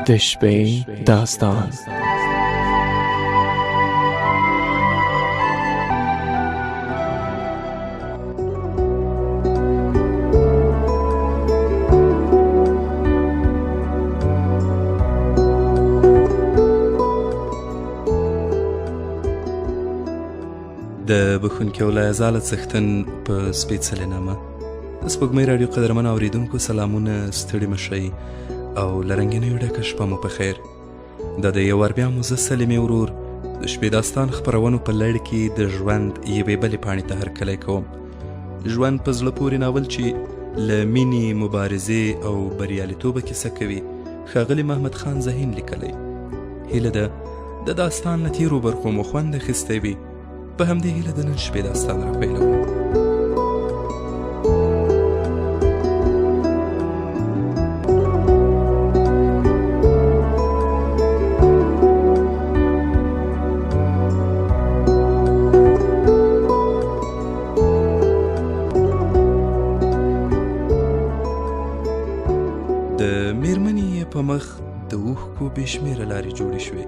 د شپې داستان. د بخښونکي ولایه زاله څښتن په سپېڅلې نامه. د سپوږمۍ راډیو قدرمن اورېدونکو سلامونه، ستړي مه شئ او له رنګینیو ډکه شپه مو په خیر. دا د یو وار بیا مو زه سلمې ورور د شپې داستان خپرونو په لړ کې د ژوند یوې بلې پاڼې ته هرکلی کوم. ژوند په زړه پورې ناول چې له مینې، مبارزې او بریالیتوبه کیسه کوي، ښاغلي محمد خان ذهین لیکلی. هیله ده د داستان له تېرو برخو مو خوند اخیستی وي. په همدې هیله د نن شپې داستان را پیلوو. د میرمنې په مخ د اوښکو بې شمېره لارې جوړې شوې.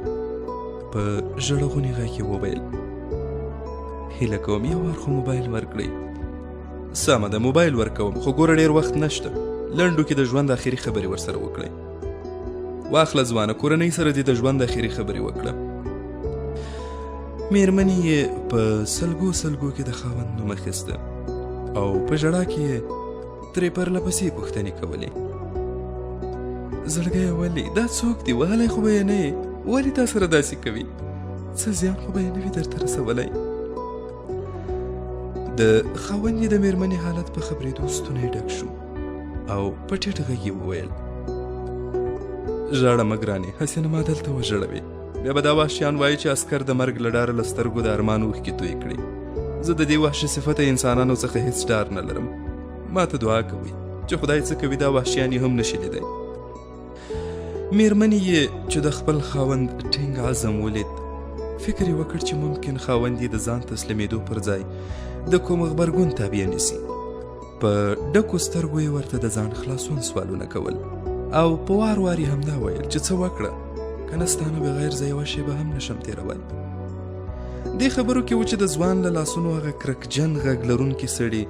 په ژړغوني غږ یې وویل: هیله کوم یو وار خو موبایل ورکړئ. سمه ده، موبایل ورکوم، خو ګوره ډېر وخت نشته. لنډو کې د ژوند آخري خبرې ورسره وکړئ. واخله ځوانه، کورنۍ سره دې د ژوند آخري خبرې وکړه. میرمنې یې په سلګو سلګو کې د خاوند نوم اخیسته او په ژړا کې یې ترې پرله پسې پوښتنې کولې. زړګیه ولې؟ دا څوک دی؟ وهلی خو به یې نه یې؟ ولې تا سره داسې کوي؟ څه زیان خو به یې نه وي درته رسولی؟ د خاوند یې د میرمنې حالت په خبرېدو ستونی ډک شو او په ټیټ غږ یې وویل: ژاړه مه ګرانې، هسې نه ما دلته وژړوې. بیا به دا وحشیان وایي چې عسکر د مرګ له ډاره له سترګو د ارمان اوښکې توی کړي. زه د دې وحشي صفته انسانانو څخه هېڅ ډار نه لرم. ما ته دعا کوئ چې خدای څه کوي دا وحشیان یې هم نشي لیدی. میرمنې یې چې د خپل خاوند ټینګ عزم ولید، فکر یې وکړ چې ممکن خاوند یې د ځان تسلیمېدو پر ځای د کوم غبرګون تابع نیسي. په ډکو سترګو یې ورته د ځان خلاصون سوالونه کول او په وار وار یې همدا ویل چې څه وکړه، که نه ستا نه بغیر زه یوه شېبه هم نشم تېرولی. دې خبرو کې و چې د ځوان له لاسونو هغه کرکجن غږ لرونکي سړي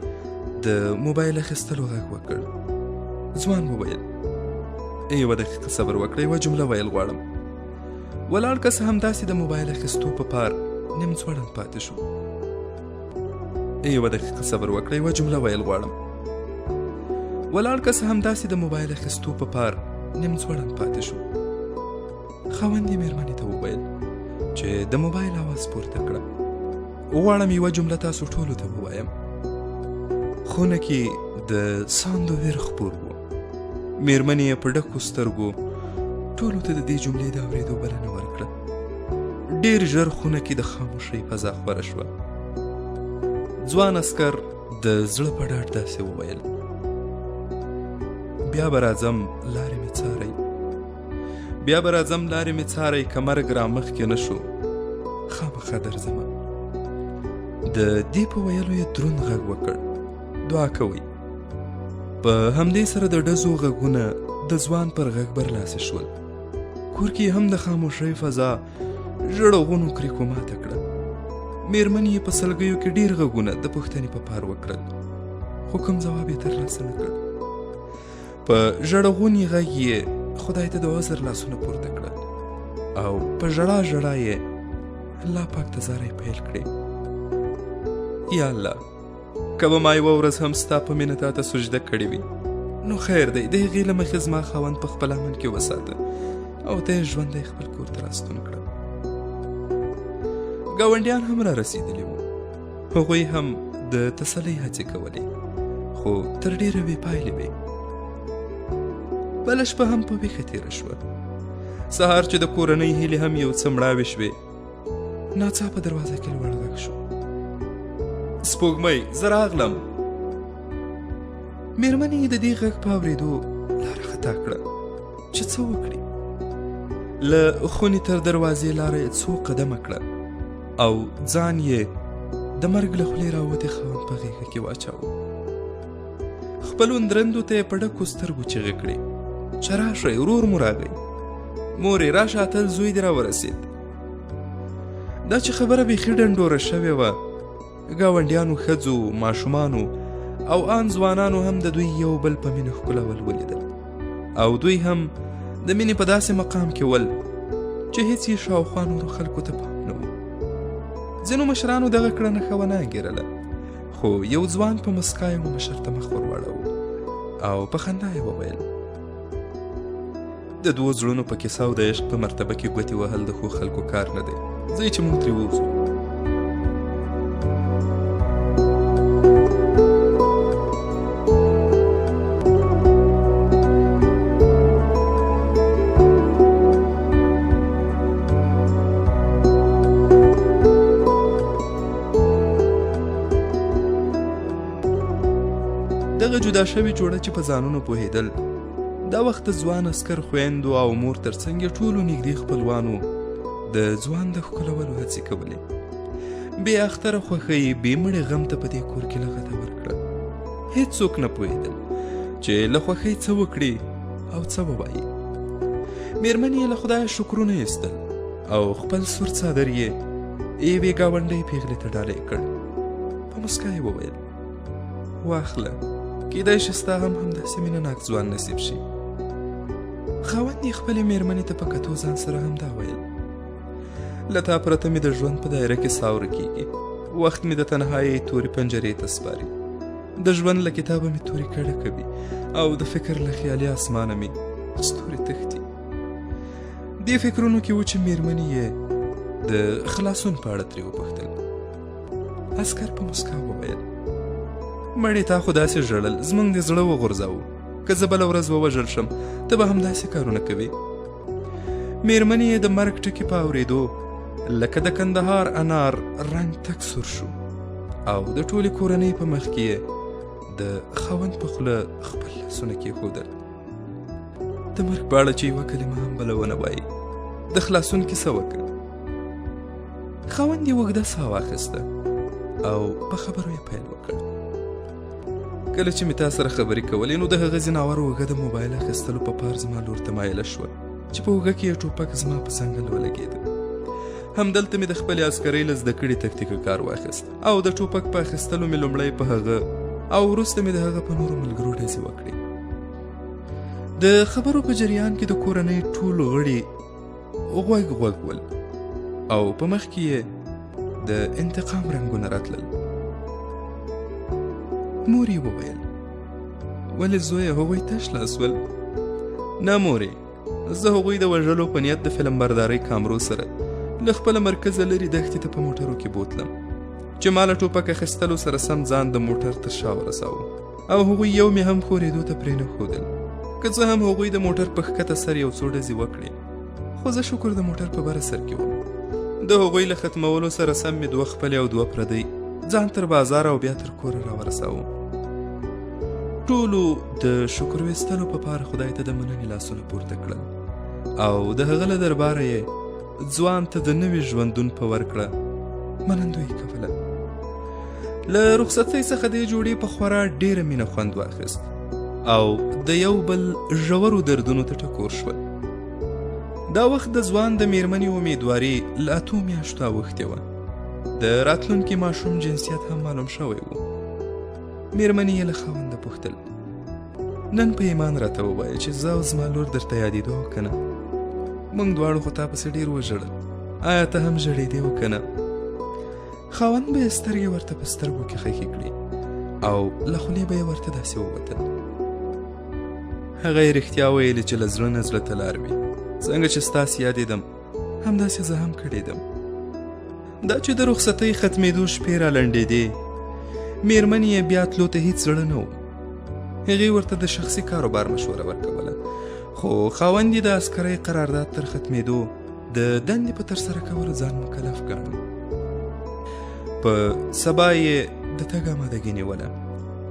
د موبایل اخیستلو غږ وکړ. ځوان وویل: یوه دقیقه صبر وکړه، یوه جمله ویل غواړم. ولاړ کس همداسې د موبایل اخیستو په پار نیم ځوړند پاتې شو. یوه دقیقه صبر وکړه، یوه جمله ویل غواړم. ولاړ کس همداسې د موبایل اخیستو په پار نیم ځوړند پاتې شو. خاوند یې میرمنې ته وویل چې د موبایل اواز پورته کړه. غواړم یوه جمله تاسو ټولو ته ووایم. خونه کې د ساندو ویر خپور و. میرمنې یې په ډکو سترګو ټولو ته د دې جملې د اورېدو بلنه ورکړه. ډېر ژر خونه کې د خاموشۍ فضا خوره شوه. ځوان عسکر د زړه په ډاډ داسې وویل: بیا به راځم لارې مې څارئ، بیا به راځم لارې مې څارئ، که مرګ را مخکې نه شو خامخا درځمه. د دې په ویلو یې دروند غږ وکړ: دعا کوئ. په همدې سره د ډزو غږونه د ځوان پر غږ برلاسې شول. کور کې هم د خاموشۍ فضا ژړغونو کریکو ماته کړه. میرمنې یې په سلګیو کې ډېر غږونه د پوښتنې په پار وکړل، خو کوم ځواب یې ترلاسه نه کړ. په ژړغوني غږ یې خدای ته د عذر لاسونه پورته کړل او په ژړا ژړا یې الله پاک ته زارۍ پیل کړې: یا الله، که به ما یوه ورځ هم ستا په مینه تا ته سجده کړې وي نو خیر دی، د هغې له مخې زما خاوند په خپل امن کې وساته او ته یې ژوندی خپل کور ته راستون کړه. ګاونډیان هم را رسېدلي وو. هغوی هم د تسلۍ هڅې کولې، خو تر ډېره بې پایلې وې. بله شپه هم په ویښه تېره شوه. سهار چې د کورنۍ هیلې هم یو څه مړاوې شوې، ناڅاپه دروازه کې لوړ غږ شو: سپوږمۍ، زه راغلم. میرمنې د دې غږ په اورېدو لاره خطا کړه چې څه وکړي. له خونې تر دروازې لاره یې څو قدمه کړه او ځان یې د مرګ له خولې راوتې خاوند په غېږه کې واچاوه. خپلو اندرندو ته یې په ډکو سترګو چیغې کړې چې راشئ، ورور مو راغی. مورې راشه اتل زوی دې راورسېد. دا چې خبره بیخي ډنډوره شوې وه، ګاونډیانو ښځو، ماشومانو او ان ځوانانو هم د دوی یو بل په مینه ښکلول ولیدل، او دوی هم د مینې په داسې مقام کې ول چې هیڅ یې شاوخوا نورو خلکو ته پام نه و. ځینو مشرانو دغه کړنه ښه ونه انګېرله، خو یو ځوان په مسکا یې مشر ته مخ ور واړاوه او په خندا یې وویل: د دوو زړونو په کیسه او د عشق په مرتبه کې ګوتې وهل د ښو خلکو کار نه دی. ځئ چې موږ ترې ووځو. دغه جدا شوي جوړه چې په ځانونو پوهېدل، دا وخت د ځوان عسکر خویندو او مور ترڅنګ یې ټولو نږدې خپلوانو د ځوان د ښکلولو هڅې کولې. بې اختره خوښۍ بې مړې غم ته په دې کور کې لغته ورکړه. هېڅوک نه پوهېدل چې له خوښۍ څه وکړي او څه ووایي. مېرمنې یې له خدایه شکرونه ایستل او خپل سور څادر یې یوې ګاونډۍ پېغلې ته ډالۍ کړ. په مسکا یې وویل: واخله، کیدای شي ستا هم همداسې مینه ناک ځوان نصیب شي. خاوند یې خپلې مېرمنې ته په کتو ځان سره همدا ویل: له تا پرته مې د ژوند په دایره کې ساه ورکېږي. وخت مې د تنهایۍ تورې پنجرې ته سپاري. د ژوند له کتابه مې تورې کډه کوي او د فکر له خیالي اسمانه مې ستوري تښتي. دې فکرونو کې و چې مېرمنې یې د خلاصون په اړه ترې وپوښتل. عسکر په مسکا وویل: مړې تا خو داسې ژړل، زموږ د زړه وغورځاوه. که زه بله ورځ ووژل شم ته به همداسې کارونه کوې. مېرمنې یې د مرګ ټکي په اورېدو لکه د کندهار انار رنګ تک سور شو او د ټولې کورنۍ په مخ کې یې د خاوند په خوله خپل لاسونه کېښودل. د مرګ په اړه چې یوه کلمه هم بله ونه وایي، د خلاصون کیسه وکړه. خاوند یې اوږده ساه واخیسته او په خبرو یې پیل وکړ. کله چې مې تا سره خبرې کولې نو د هغه ځناور اوږه د موبایل اخیستلو په پار زما لور ته مایله شوه چې په اوږه کې یې ټوپک زما په څنګل ولګېده. همدلته مې د خپلې عسکرۍ له زده کړې تکتیکه کار واخیست او د ټوپک په اخیستلو مې لومړی په هغه او وروسته مې د هغه په نورو ملګرو ډزې وکړې. د خبرو په جریان کې د کورنۍ ټول غړي غوږ ول او په مخ کې یې د انتقام رنګونه راتلل. مور یې وویل: ولې زویه هغوی تش لاس ول؟ نه مورې، زه هغوی د وژلو په نیت د فلم بردارۍ کامرو سره له خپله مرکزه لرې دښتې ته په موټرو کې بوتلم چې ما له ټوپک اخیستلو سره سم ځان د موټر تر شا ورساوه او هغوی یو مې هم ښورېدو ته پرې نه ښودل. که څه هم هغوی د موټر په ښکته سر یو څو ډزې وکړې، خو زه شکر د موټر په بره سر کې وم. د هغوی له ختمولو سره سم مې 2 خپلې او 2 پردۍ ځان تر بازار او بیا تر کوره راورساوه. ټولو د شکر ویستلو په پاره خدای ته د مننې لاسونه پورته کړل او د هغه له درباره یې ځوان ته د نوي ژوندون په ورکړه منندویي کوله. له رخصتۍ څخه دې جوړې په خورا ډېره مینه خوند واخیست او د یو بل ژورو دردونو ته ټکور شول. دا وخت د ځوان د مېرمنې امیدواري له 8 میاشتو اوښتې وه. د راتلونکي ماشوم جنسیت هم معلوم شوی و. مېرمنې یې له خاونده پوښتل: نن په ایمان راته ووایه چې زه او زما لور درته یادېدو او که نه؟ موږ دواړو خو تا پسې ډېر وژړل، آیا ته هم ژړېدې او که نه؟ خاوند به یې سترګې ورته په سترګو کې ښخې کړې او له خولې به یې ورته داسې ووتل. هغه یې رښتیا ویلې چې له زړه نه زړه ته لار وي. څنګه چې ستاسې یادېدم همداسې زه هم کړېدم. دا چې د رخصتۍ ختمېدو شپې را لنډېدې، مېرمنې یې بیا تلو ته هېڅ زړه نه و. هغې ورته د شخصي کاروبار مشوره ورکوله، خو خاوند یې د عسکرۍ قرارداد تر ختمېدو د دندې په ترسره کولو ځان مکلف ګاڼه. په سبا یې د تګ آمادګي نیوله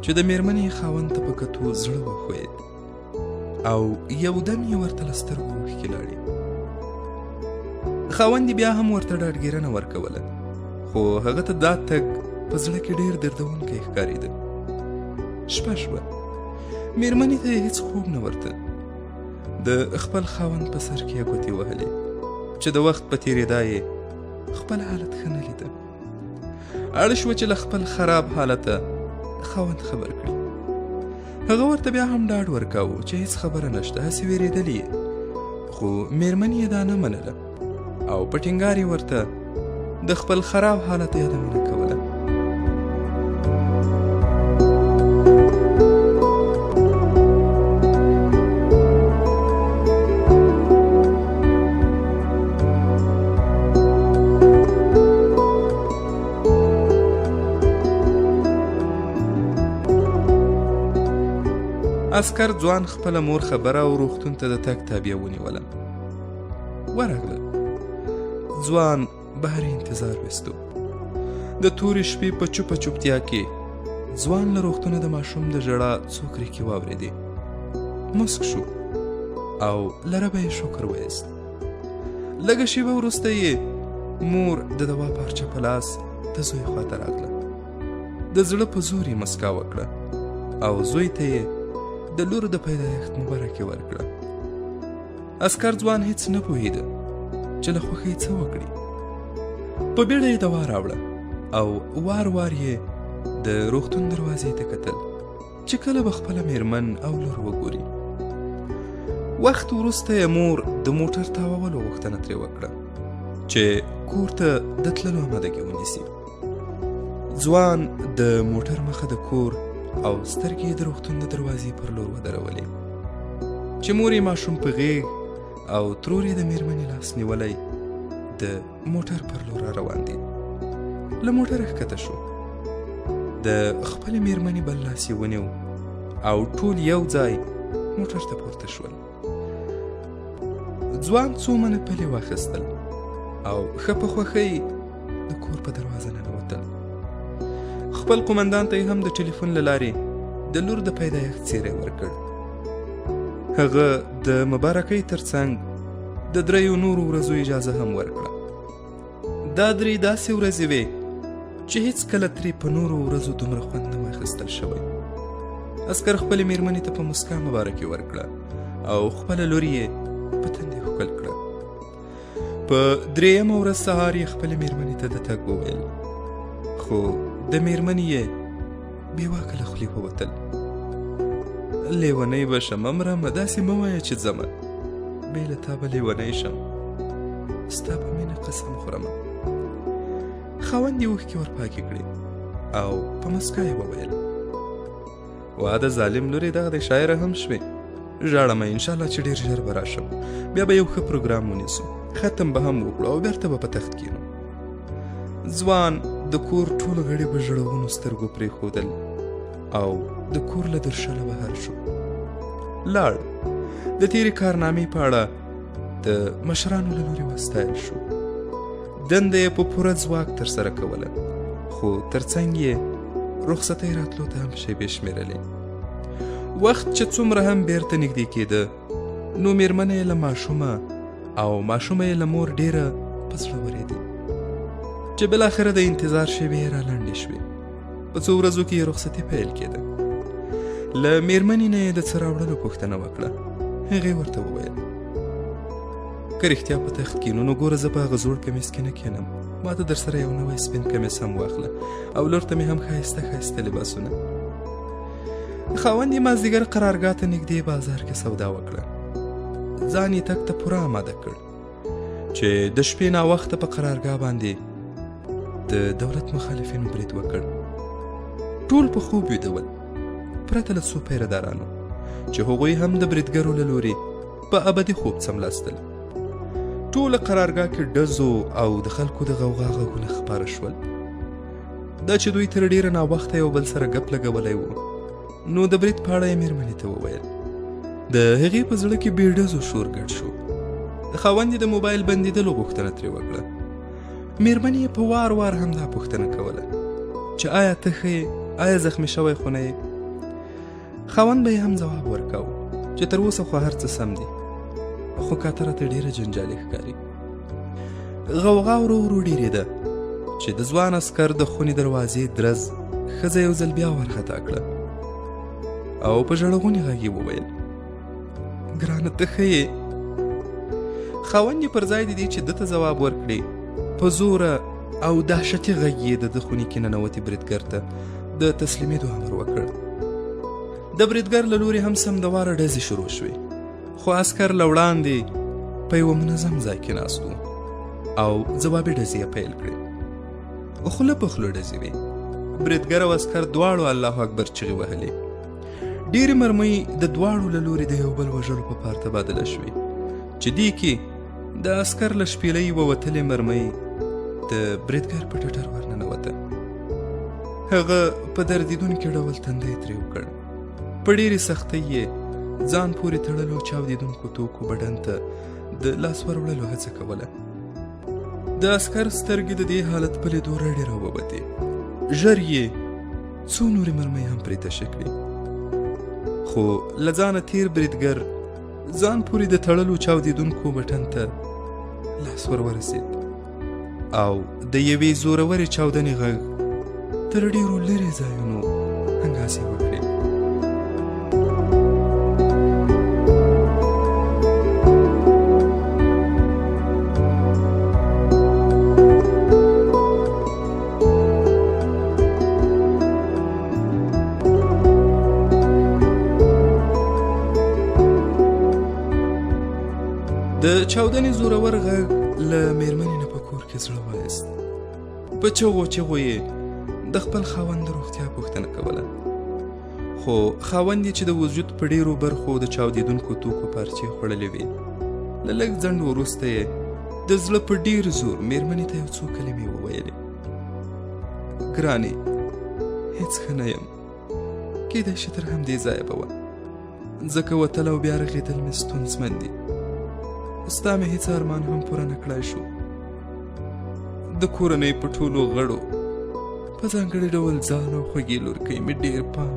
چې د مېرمنې خاوند ته په کتو زړه وښوید او یو دم یې ورته له سترګو اوښکې لاړې. خاوند بیا هم ورته ډاډګیرنه ورکوله، خو هغه ته دا تګ په زړه کې ډېر دردونکی ښکارېده. شپه شوه، مېرمنې ته یې هېڅ خوب نه ورته. د خپل خاوند په سر کې ګوتې وهلې چې د وخت په تېرېدا یې خپل حالت ښه نه لیده. اړ شوه چې له خپل خراب حالته خاوند خبر کړي. هغه ورته بیا هم ډاډ ورکاوه چې هیڅ خبره نشته، هسې وېرېدلې یې. خو مېرمن یې دا نه منله او په ټینګار یې ورته د خپل خراب حالت یادونه کوله. عسکر ځوان خپله مور خبره او روغتون ته د تګ تابیه ونیوله. ورغله. ځوان بهر انتظار وستو. د تورې شپې په چوپه چوپتیا کې ځوان له روغتونه د ماشوم د ژړا څو کریکې واورېدې. مسک شو او له ربه یې شکر وایست. لږه شېبه وروسته یې مور د دوا پارچه په لاس د زوی خواته راغله. د زړه په زور یې مسکا وکړه او زوی ته یې د لور د پیدایښت مبارکي ورکړه. عسکر ځوان هیڅ نه پوهېده چې له خوښۍ څه وکړي. په بیړه یې دوا راوړه او وار وار یې د روغتون دروازې ته کتل چې کله به خپله مېرمن او لور وګوري. وخت وروسته یې مور د موټر تاوولو غوښتنه ترې وکړه چې کور ته د تللو آمادګي ونیسي. ځوان د موټر مخه د کور او سترګې د روغتون د دروازې پر لور ودرولې چې مور یې ماشوم په غېږ او ترور یې د مېرمنې لاس نیولی د موټر پر لور را روان دي. له موټره ښکته شو. د خپلې مېرمنې بل لاس یې ونیو او ټول یو ځای موټر ته پورته شول. ځوان څو منه پلې واخیستل او ښه په خوښۍ د کور په دروازه ننوتل. خپل قومندان ته یې هم د ټلیفون له لارې د لور د پیدایښت څیری ورکړ. هغه د مبارکۍ ترڅنګ د 3 نورو ورځو اجازه هم ورکړه. دا 3 داسې ورځې وې چې هیڅ کله ترې په نورو ورځو دومره خوند نه واخیستل شوی. عسکر خپلې مېرمنې ته په مسکا مبارکي ورکړه او خپله لور یې په تندې ښکل کړه. په 3مه ورځ سهار یې خپلې مېرمنې ته د تګ وویل، خو د مېرمنې یې بې واکه له خولې ووتل. لیونۍ به شم مرمه، داسې مه وایه چې ځمه، بې له تا به لیونۍ شم، ستا په مینه قسم خورمه. خاوند یې اوښکې ورپاکې کړې او په مسکا یې وویل، واده ظالم لورې دغه د شاعره هم شوې، ژاړمه انشاءالله چې ډېر ژر به راشم، بیا به یو ښه پروګرام ونیسو، ختم به هم وکړو او بیرته به په تخت کینو. ځوان د کور ټول غړي په ژړغونو سترګو پرېښودل او د کور له درشله بهر شو. لاړ. د تېرې کارنامې په اړه د مشرانو له لورې وستایل شو. دنده یې په پوره ځواک ترسره کوله، خو ترڅنګ یې رخصتۍ راتلو ته هم شیبې شمېرلې. وخت چې څومره هم بیرته نږدې کېده، نو مېرمنه یې له ماشومه او ماشومه یې له مور ډېره په زړه ورېدې چې بالاخره د انتظار شیبې یې را لنډې شوې. په څو ورځو کې یې رخصتي پیل کېده. له مېرمنې نه یې د څه راوړلو پوښتنه وکړه. هغې ورته وویل، که رښتیا په تخت کینو نو ګوره زه په هغه زوړ کمیس کې نه کینم، ما ته در سره یو نوی سپین کمیس هم واخله او لور ته مې هم ښایسته ښایسته لباسونه. خاوند یې مازدیګر قرارګاه ته نږدې بازار کې سودا وکړه. ځان یې تګ ته پوره آماده کړ چې د شپې ناوخته په قرارګاه باندې د دولت مخالفینو برید وکړ. ټول په خوب ویده ول، پرته له څو پیردارانو چې هغوی هم د بریدګرو له لورې په ابدي خوب څملاستل. ټوله قرارګاه کې ډزو او د خلکو د غوغا غږونه خپاره شول. دا چې دوی تر ډېره ناوخته یو بل سره ګپ لګولی و، نو د برید په اړه یې مېرمنې ته وویل. د هغې په زړه کې بې ډزو شور ګډ شو. د خاوند یې د موبایل بندېدلو غوښتنه ترې وکړه. مېرمنې یې په وار وار همدا پوښتنه کوله چې آیا ته ښه یې؟ آیا زخمي شوی خو نه یې؟ خاوند به یې هم ځواب ورکاو چې تر اوسه خو هر څه سم دي، خو کاته راته ډېره جنجالي ښکاري. غوغا ورو ورو ډېرېده چې د ځوان عسکر د خونې دروازې درز ښځه یو ځل بیا ورخطا کړه او په ژړغوني غږ یې وویل، ګرانه ته ښه یې؟ خاوند یې پر ځای د دې چې ده ته ځواب ورکړي په زوره او دهشتي غږ یې د ده خونې کې ننوتي بریدګر ته د تسلیمېدو امر وکړ. د بریدګر له لورې هم سمدواره ډزې شروع شوې، خو عسکر له وړاندې په یوه منظم ځای کې ناست و او ځوابي ډزې یې پیل کړې. خوله په خوله ډزې وې. بریدګر او عسکر دواړو الله اکبر چغې وهلې. ډېرې مرمۍ د دواړو له لورې د یو بل وژلو په پار تبادله شوې، چې دې کې د عسکر له شپېلۍ ووتلې مرمۍ د بریدګر په ټټر ورننوته. هغه په دردېدونکي ډول تندی ترې وکړ. په ډېرې سختۍ یې ځان پورې تړلو چاودېدونکو توکو بدن ته د لاس ور وړلو هڅه کوله. د عسکر سترګې د دې حالت په لیدو رډې راووتې. ژر یې څو نورې مرمۍ هم پرې تشې کړې، خو له ځانه تېر بریدګر ځان پورې د تړلو چاودېدونکو بټن ته لاس ور ورسېد او د یوې زورورې چاودنې غږ تر ډېرو لرې ځایونو هنګاسې وکړې. د چاودنې زورور غږ له مېرمنې نه په کور کې زړه وایست. په چغو چغو یې د خپل خاوند د روغتیا پوښتنه کوله، خو خاوند یې چې د وجود په ډېرو برخو د چاودېدونکو توکو پارچې خوړلې وې، له لږ ځنډ وروسته یې د زړه په ډېر زور مېرمنې ته یو څو کلمې وویلې. ګرانې، هېڅ ښه نه یم، کیدای شي تر همدې ځایه به وه، ځکه وتل او بیا رغېدل مې ستونزمن دي. ستا مې هېڅ ارمان هم پوره نه کړای شو. د کورنۍ په ټولو غړو په ځانګړي ډول ځان او خوږې لورکۍ مې ډېر پام.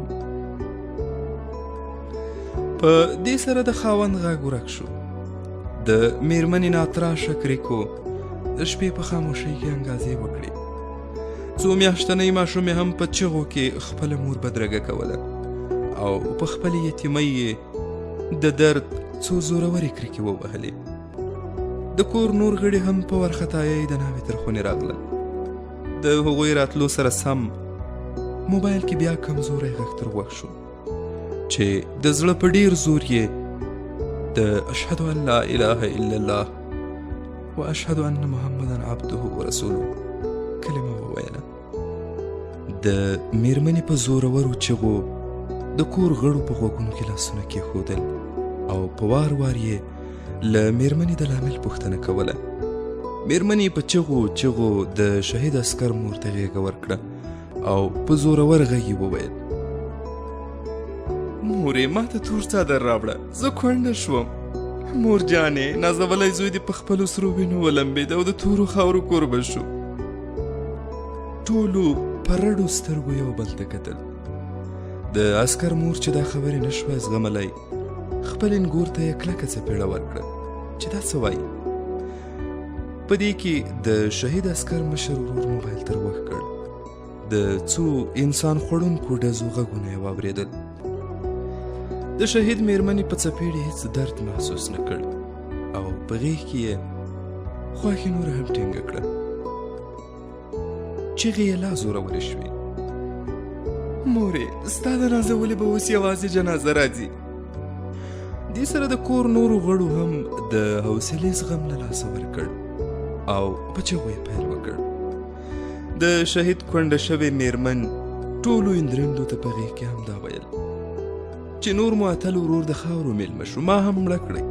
په دې سره د خاوند غږ ورک شو. د مېرمنې ناتراشه کریکو د شپې په خاموشۍ کې انګازې وکړې. څو میاشتنۍ ماشومې هم په چغو کې خپله مور بدرګه کوله او په خپلې یتیمۍ یې د درد څو زورورې کریکې ووهلې. د کور نور غړي هم په ورختایۍ د ناوې تر خونې راغلل. د هغوی راتلو سره سم موبایل کې بیا کمزوری غږ تر غوږ شو چې د زړه په ډېر زور یې د اشهد ان لا اله الا الله و اشهد ان محمدا عبده ورسوله کلمه وویله. د مېرمنې په زورورو چغو د کور غړو په غوږونو کې لاسونه کېښودل او په وار وار یې له مېرمنې د لامل پوښتنه کوله. مېرمنې په چغو چغو د شهید عسکر مور ته غېږه ورکړه او په زورور غږ یې وویل: مورې، ما ته تور څادر راوړه، زه کونډه شوم. مور جانې، نازولی زوی دې په خپلو سرو وینو ولمبېد او د تورو خاورو کوربه شو. ټولو په رډو سترګو یو بل ته کتل. د عسکر مور چې دا خبرې نه شوه زغملی، خپل انګور ته یې کلکه څپېړه ورکړه چې دا څه وایي. په دې کې د شهید عسکر مشر ورور موبایل تر غوږ کړ. د څو انسان خوړونکو ډزو غږونه یې واورېدل. د شهید مېرمنې په څپېړې هېڅ درد محسوس نه کړ او په غېږ کې یې خواښې نوره هم ټینګه کړه. چغې یې لا زورورې شوې: مورې، ستا د نازولې به اوس یوازې جنازه راځي. دې سره د کور نورو غړو هم د حوصلې زغم له لاسه ورکړ او په چغو یې پیل وکړ. د شهید کونډه شوې مېرمن ټولو اندرندو ته په غېږ کې هم دا ویل چې نور مو اتل ورور د خاورو میلمه شو، ما هم مړه کړئ،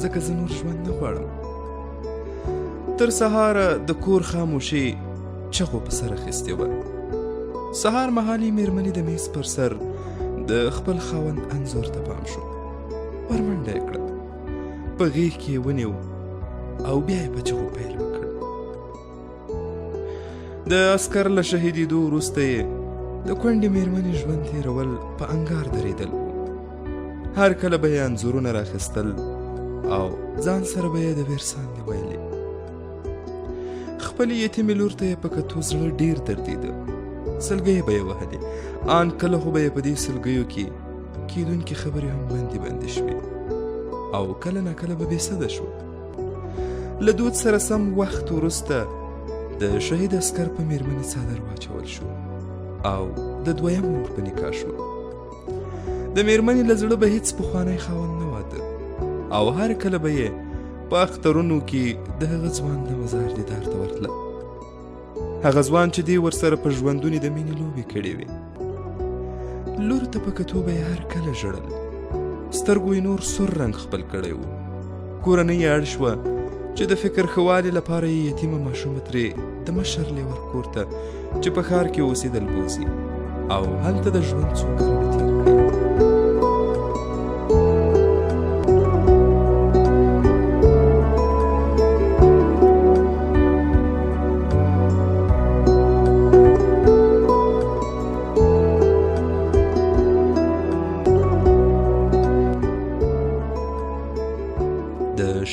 ځکه زه نور ژوند نه غواړم. تر سهاره د کور خاموشي چغو په سر اخیستې وه. سهار مهال یې مېرمنې د میز پر سر د خپل خاوند انځور ته پام شو. ورمنډه یې کړه، په غېږ کې یې ونیو او بیا یې په چغو پیل وکړ. د عسکر له شهیدېدو وروسته یې د کونډې مېرمنې ژوند تېرول په انګار درېدل و. هر کله به یې انځورونه راخیستل او ځان سره به یې د ویر ساندې ویلې. خپلې یتیمې لور ته یې په کتو زړه ډېر دردېده. سلګۍ به یې وهلې، ان کله خو به یې په دې سلګیو کې کېدونکې خبرې هم بندې بندې شوې. او کله ناکله به بېسده شو. له دود سره سم وخت وروسته د شهید عسکر په میرمنې څادر واچول شو او د دویم لور په نکاح شو. د میرمنې له زړه به هیڅ پخوانی خاوند نه واده او هر کله به یې په اخترونو کې د هغه ځوان د مزار دیدار ته ورتله. هغه ځوان چې دی ورسره په ژوندونې د مینې لوبې کړې وې. لور ته په کتو به یې هر کله ژړل. سترګو یې نور سور رنګ خپل کړی و. کورنۍ یې اړ شوه چې د فکر ښه والي لپاره یې یتیمه ماشومه ترې د مشر لیور کور ته چې په ښار کې اوسېدل بوځي او هلته د ژوند څو کلونه تېر کړي.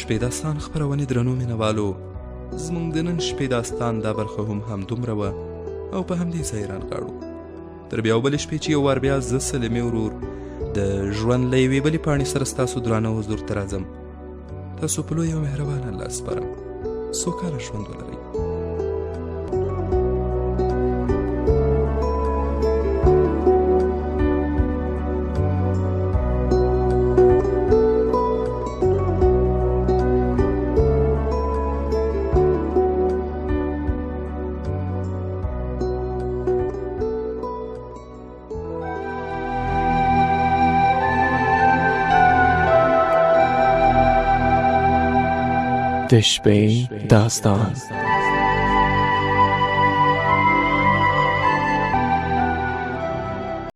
شپې داستان خپرونې درنو مینوالو، زموږ د نن شپې داستان دا برخه هم همدومره وه او په همدې ځای رانغاړو. تر بیا بلې شپې چې یو وار بیا زه سلمې ورور د ژوند له یوې بلې پاڼې سره ستاسو درانه حضور ته راځم. تاسو په لوی او مهربان الله سپارم. سوکاله ژوند ولرئ. د شپې داستان.